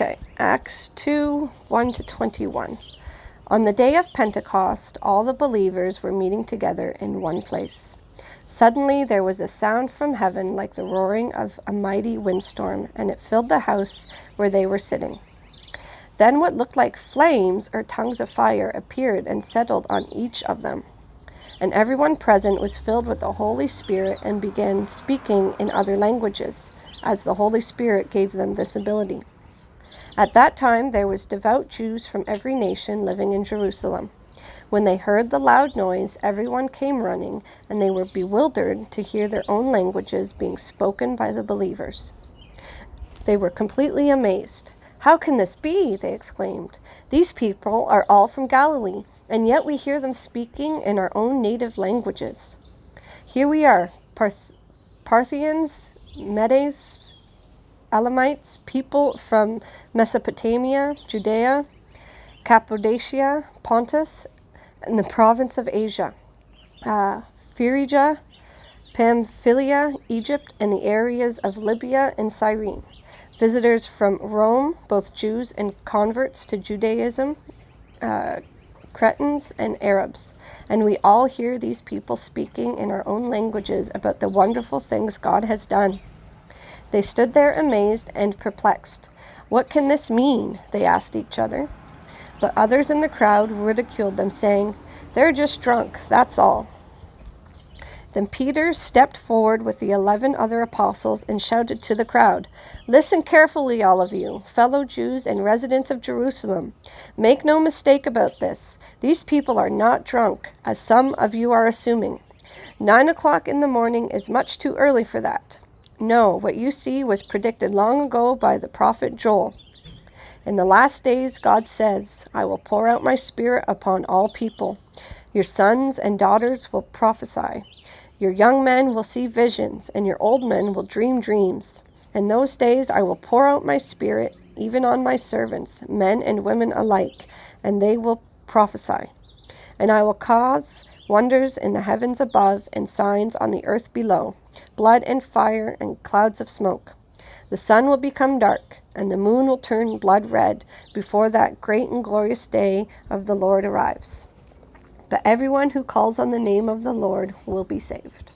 Okay, Acts 2, 1-21. On the day of Pentecost, all the believers were meeting together in one place. Suddenly there was a sound from heaven like the roaring of a mighty windstorm, and it filled the house where they were sitting. Then what looked like flames or tongues of fire appeared and settled on each of them. And everyone present was filled with the Holy Spirit and began speaking in other languages, as the Holy Spirit gave them this ability. At that time there was devout Jews from every nation living in Jerusalem. When they heard the loud noise, everyone came running, and they were bewildered to hear their own languages being spoken by the believers. They were completely amazed. "How can this be?" they exclaimed. "These people are all from Galilee, and yet we hear them speaking in our own native languages. Here we are, Parthians, Medes, Elamites, people from Mesopotamia, Judea, Cappadocia, Pontus, and the province of Asia, Phrygia, Pamphylia, Egypt, and the areas of Libya and Cyrene. Visitors from Rome, both Jews and converts to Judaism, Cretans and Arabs. And we all hear these people speaking in our own languages about the wonderful things God has done." They stood there amazed and perplexed. "What can this mean?" they asked each other. But others in the crowd ridiculed them, saying, "They're just drunk, that's all." Then Peter stepped forward with the 11 other apostles and shouted to the crowd, "Listen carefully, all of you, fellow Jews and residents of Jerusalem. Make no mistake about this. These people are not drunk, as some of you are assuming. 9 o'clock in the morning is much too early for that. No, what you see was predicted long ago by the prophet Joel. In the last days, God says, I will pour out my spirit upon all people. Your sons and daughters will prophesy. Your young men will see visions, and your old men will dream dreams. In those days I will pour out my spirit, even on my servants, men and women alike, and they will prophesy. And I will cause wonders in the heavens above and signs on the earth below, blood and fire and clouds of smoke. The sun will become dark, and the moon will turn blood red before that great and glorious day of the Lord arrives. But everyone who calls on the name of the Lord will be saved."